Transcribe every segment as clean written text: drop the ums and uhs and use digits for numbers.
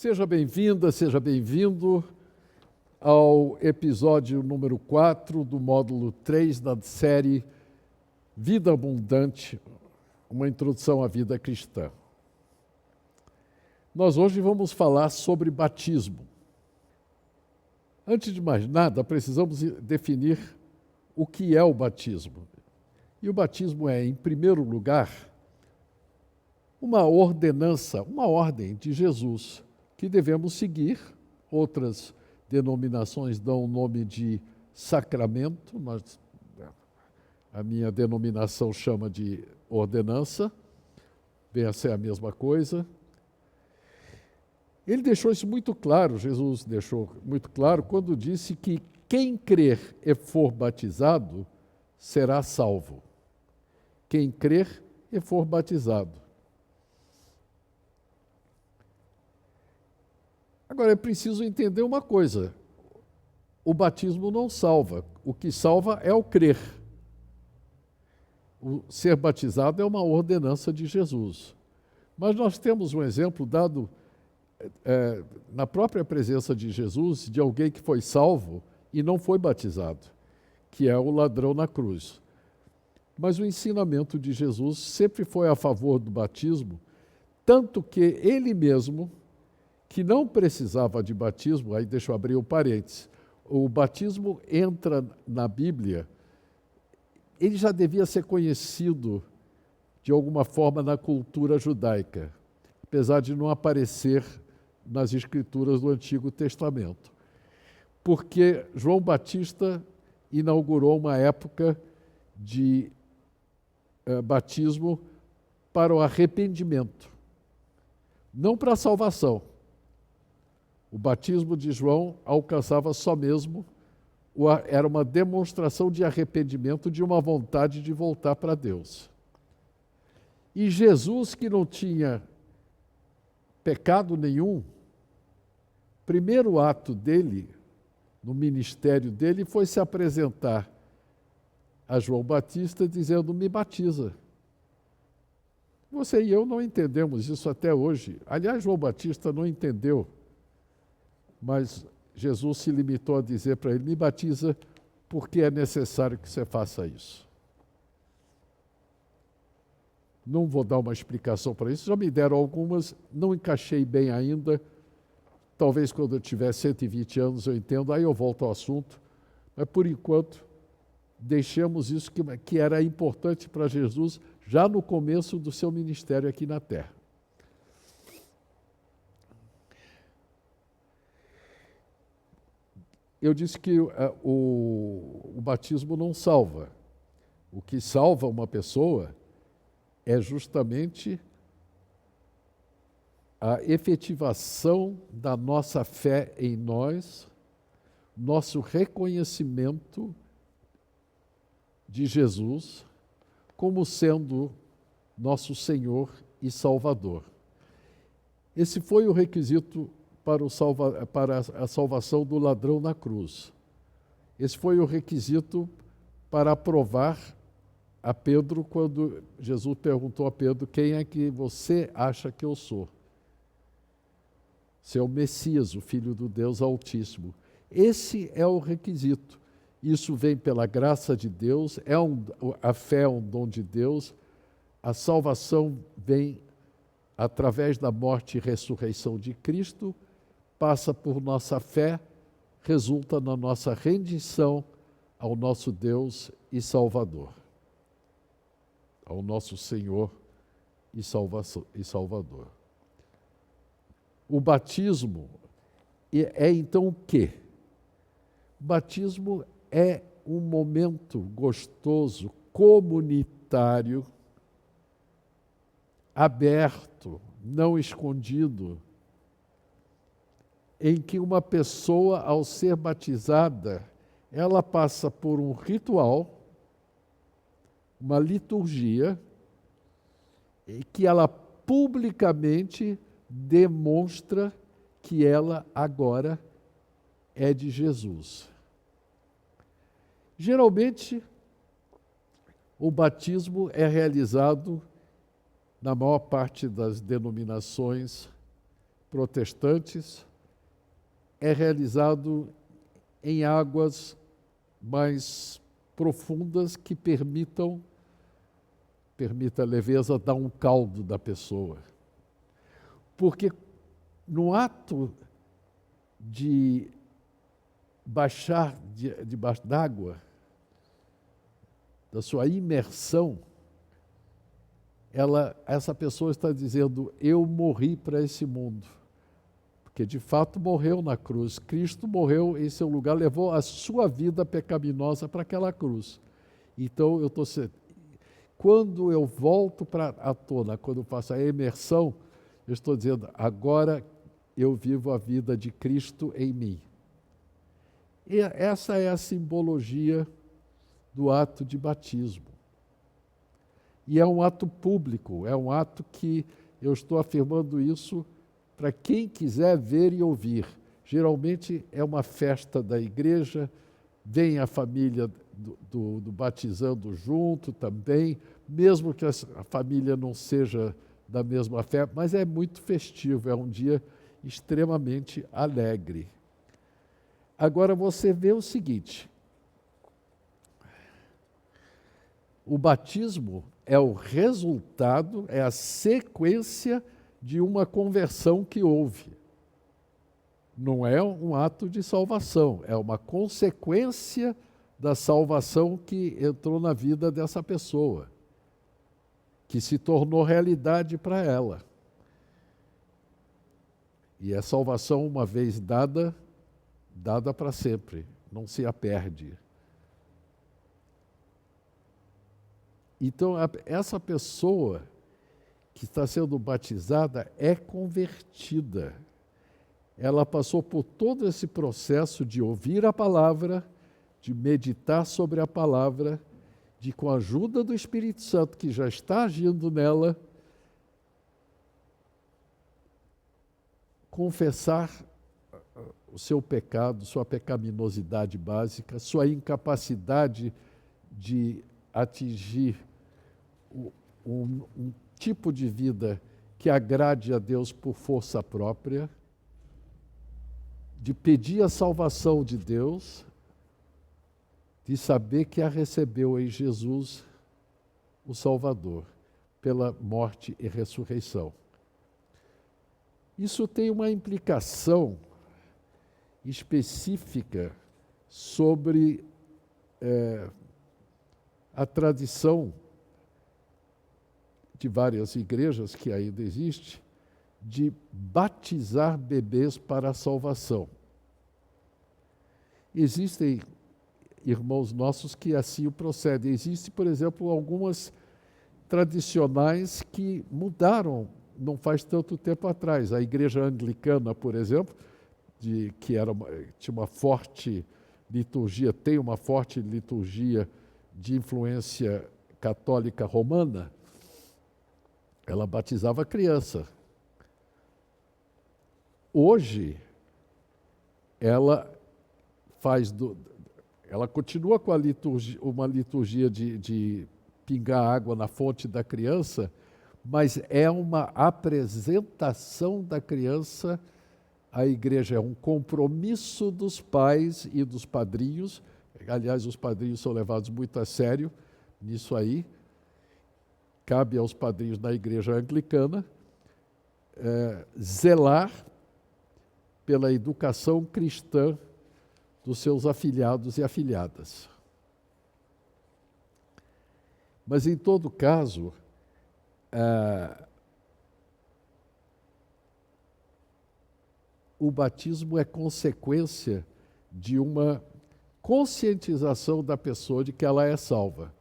Seja bem-vinda, seja bem-vindo ao episódio número 4 do módulo 3 da série Vida Abundante, uma introdução à vida cristã. Nós hoje vamos falar sobre batismo. Antes de mais nada, precisamos definir o que é o batismo. E o batismo é, em primeiro lugar, uma ordenança, uma ordem de Jesus que devemos seguir. Outras denominações dão o nome de sacramento, a minha denominação chama de ordenança, vem a ser a mesma coisa. Ele deixou isso muito claro, Jesus deixou muito claro, quando disse que quem crer e for batizado será salvo. Quem crer e for batizado. Agora, é preciso entender uma coisa. O batismo não salva. O que salva é o crer. O ser batizado é uma ordenança de Jesus. Mas nós temos um exemplo dado na própria presença de Jesus, de alguém que foi salvo e não foi batizado, que é o ladrão na cruz. Mas o ensinamento de Jesus sempre foi a favor do batismo, tanto que ele mesmo, que não precisava de batismo, aí deixa eu abrir o parênteses, o batismo entra na Bíblia, ele já devia ser conhecido de alguma forma na cultura judaica, apesar de não aparecer nas escrituras do Antigo Testamento. Porque João Batista inaugurou uma época de batismo para o arrependimento, não para a salvação. O batismo de João alcançava só mesmo, era uma demonstração de arrependimento, de uma vontade de voltar para Deus. E Jesus, que não tinha pecado nenhum, primeiro ato dele, no ministério dele, foi se apresentar a João Batista dizendo: me batiza. Você e eu não entendemos isso até hoje. Aliás, João Batista não entendeu. Mas Jesus se limitou a dizer para ele: me batiza porque é necessário que você faça isso. Não vou dar uma explicação para isso, já me deram algumas, não encaixei bem ainda. Talvez quando eu tiver 120 anos eu entendo, aí eu volto ao assunto. Mas por enquanto, deixemos isso que era importante para Jesus já no começo do seu ministério aqui na Terra. Eu disse que o batismo não salva. O que salva uma pessoa é justamente a efetivação da nossa fé em nós, nosso reconhecimento de Jesus como sendo nosso Senhor e Salvador. Esse foi o requisito para a salvação do ladrão na cruz. Esse foi o requisito para aprovar a Pedro, quando Jesus perguntou a Pedro: quem é que você acha que eu sou? Se é o Messias, o Filho do Deus Altíssimo. Esse é o requisito. Isso vem pela graça de Deus, a fé é um dom de Deus, a salvação vem através da morte e ressurreição de Cristo, passa por nossa fé, resulta na nossa rendição ao nosso Deus e Salvador, ao nosso Senhor e Salvador. O batismo é então o quê? O batismo é um momento gostoso, comunitário, aberto, não escondido, em que uma pessoa, ao ser batizada, ela passa por um ritual, uma liturgia, em que ela publicamente demonstra que ela agora é de Jesus. Geralmente, o batismo é realizado, na maior parte das denominações, protestantes, é realizado em águas mais profundas que permita a leveza dar um caldo da pessoa. Porque no ato de baixar debaixo d'água, da sua imersão, essa pessoa está dizendo, eu morri para esse mundo. Porque de fato morreu na cruz. Cristo morreu em seu lugar, levou a sua vida pecaminosa para aquela cruz. Então, quando eu volto para a tona, quando eu faço a imersão, eu estou dizendo, agora eu vivo a vida de Cristo em mim. E essa é a simbologia do ato de batismo. E é um ato público, é um ato que eu estou afirmando isso para quem quiser ver e ouvir. Geralmente é uma festa da igreja, vem a família do batizando junto também, mesmo que a família não seja da mesma fé, mas é muito festivo, é um dia extremamente alegre. Agora você vê o seguinte, o batismo é o resultado, é a sequência de uma conversão que houve. Não é um ato de salvação, é uma consequência da salvação que entrou na vida dessa pessoa, que se tornou realidade para ela. E a salvação, uma vez dada, dada para sempre, não se a perde. Então, essa pessoa que está sendo batizada é convertida. Ela passou por todo esse processo de ouvir a palavra, de meditar sobre a palavra, de, com a ajuda do Espírito Santo, que já está agindo nela, confessar o seu pecado, sua pecaminosidade básica, sua incapacidade de atingir um tipo de vida que agrade a Deus por força própria, de pedir a salvação de Deus, de saber que a recebeu em Jesus, o Salvador, pela morte e ressurreição. Isso tem uma implicação específica sobre a tradição de várias igrejas que ainda existe, de batizar bebês para a salvação. Existem irmãos nossos que assim o procedem. Existem, por exemplo, algumas tradicionais que mudaram não faz tanto tempo atrás. A igreja anglicana, por exemplo, que tinha uma forte liturgia, tem uma forte liturgia de influência católica romana, ela batizava a criança. Hoje, ela continua com uma liturgia de pingar água na fonte da criança, mas é uma apresentação da criança à igreja, é um compromisso dos pais e dos padrinhos. Aliás, os padrinhos são levados muito a sério nisso aí. Cabe aos padrinhos da igreja anglicana zelar pela educação cristã dos seus afilhados e afilhadas. Mas, em todo caso, o batismo é consequência de uma conscientização da pessoa de que ela é salva.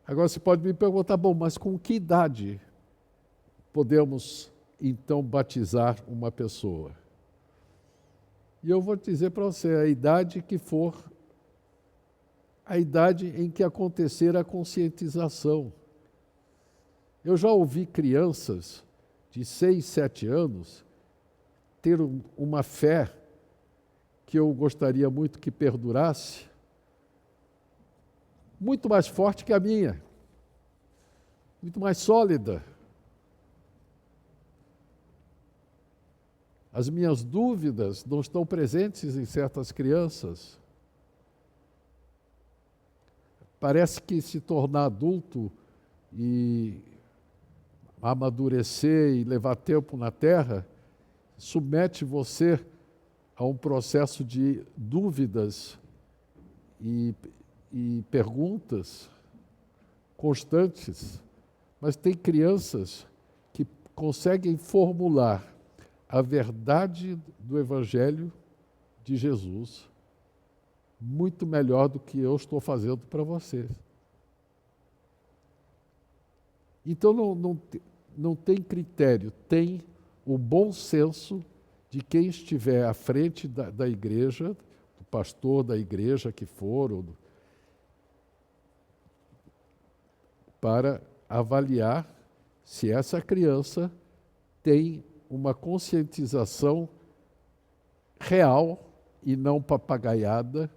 Agora você pode me perguntar, bom, mas com que idade podemos, então, batizar uma pessoa? E eu vou dizer para você, a idade que for, a idade em que acontecer a conscientização. Eu já ouvi crianças de 6, 7 anos ter uma fé que eu gostaria muito que perdurasse, muito mais forte que a minha, muito mais sólida. As minhas dúvidas não estão presentes em certas crianças. Parece que se tornar adulto e amadurecer e levar tempo na Terra submete você a um processo de dúvidas e perguntas constantes. Mas tem crianças que conseguem formular a verdade do Evangelho de Jesus muito melhor do que eu estou fazendo para vocês. Então não tem critério, tem o bom senso de quem estiver à frente da igreja, do pastor da igreja que for, para avaliar se essa criança tem uma conscientização real e não papagaiada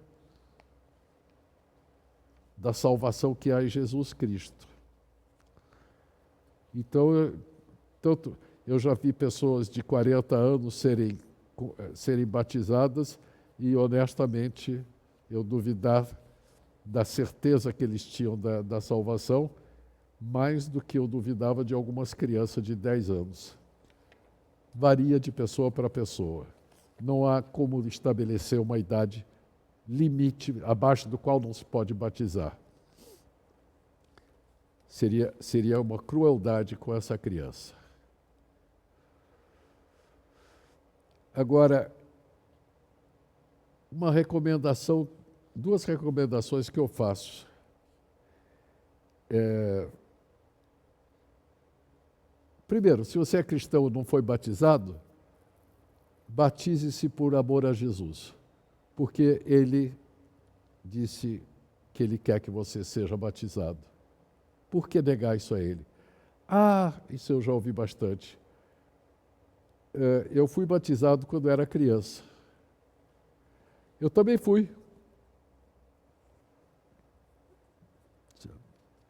da salvação que há em Jesus Cristo. Então, eu já vi pessoas de 40 anos serem batizadas e, honestamente, eu duvidar da certeza que eles tinham da salvação, mais do que eu duvidava de algumas crianças de 10 anos. Varia de pessoa para pessoa. Não há como estabelecer uma idade limite abaixo do qual não se pode batizar. Seria uma crueldade com essa criança. Agora, duas recomendações que eu faço. Primeiro, se você é cristão e não foi batizado, batize-se por amor a Jesus, porque Ele disse que Ele quer que você seja batizado. Por que negar isso a Ele? Isso eu já ouvi bastante. Eu fui batizado quando era criança. Eu também fui.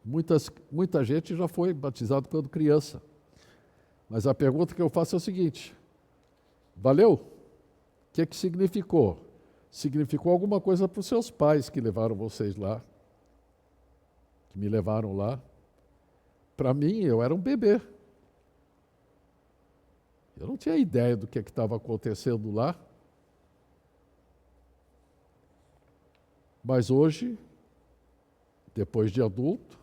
Muita gente já foi batizado quando criança. Mas a pergunta que eu faço é o seguinte: valeu? O que significou? Significou alguma coisa para os seus pais que levaram vocês lá, que me levaram lá. Para mim, eu era um bebê. Eu não tinha ideia do que estava acontecendo lá. Mas hoje, depois de adulto,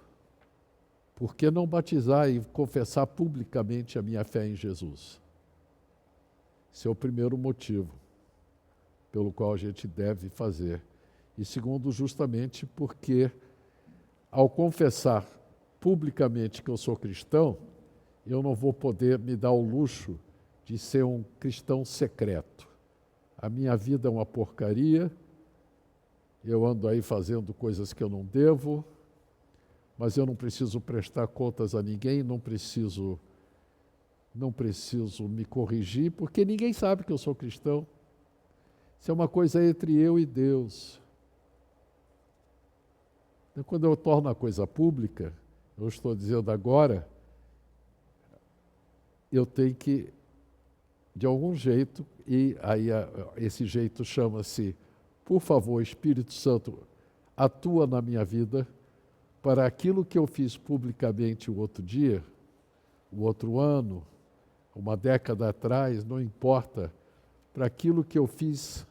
por que não batizar e confessar publicamente a minha fé em Jesus? Esse é o primeiro motivo pelo qual a gente deve fazer. E segundo, justamente porque, ao confessar publicamente que eu sou cristão, eu não vou poder me dar o luxo de ser um cristão secreto. A minha vida é uma porcaria, eu ando aí fazendo coisas que eu não devo, mas eu não preciso prestar contas a ninguém, não preciso me corrigir, porque ninguém sabe que eu sou cristão. Isso é uma coisa entre eu e Deus. Então, quando eu torno a coisa pública, eu estou dizendo agora, eu tenho que, de algum jeito, e aí esse jeito chama-se, por favor, Espírito Santo, atua na minha vida, para aquilo que eu fiz publicamente o outro dia, o outro ano, uma década atrás, não importa, para aquilo que eu fiz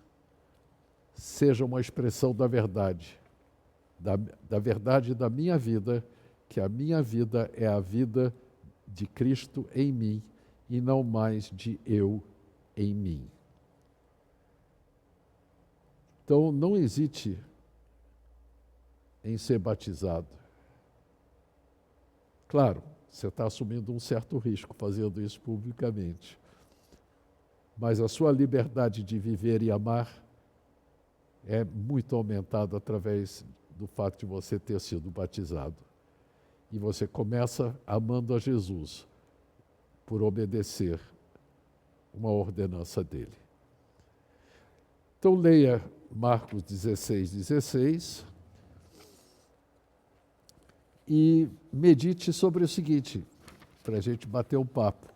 seja uma expressão da verdade, da verdade da minha vida, que a minha vida é a vida de Cristo em mim e não mais de eu em mim. Então, não hesite em ser batizado. Claro, você está assumindo um certo risco fazendo isso publicamente. Mas a sua liberdade de viver e amar é muito aumentada através do fato de você ter sido batizado. E você começa amando a Jesus por obedecer uma ordenança dele. Então leia Marcos 16:16 e medite sobre o seguinte, para a gente bater um papo.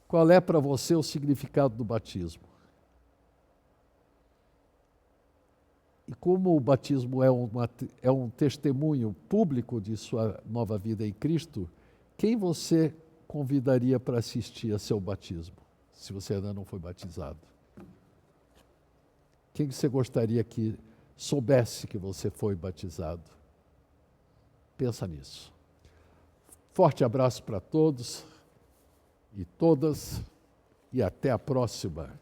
Qual é para você o significado do batismo? E como o batismo é um testemunho público de sua nova vida em Cristo, quem você convidaria para assistir a seu batismo, se você ainda não foi batizado? Quem você gostaria que soubesse que você foi batizado? Pensa nisso. Forte abraço para todos e todas e até a próxima.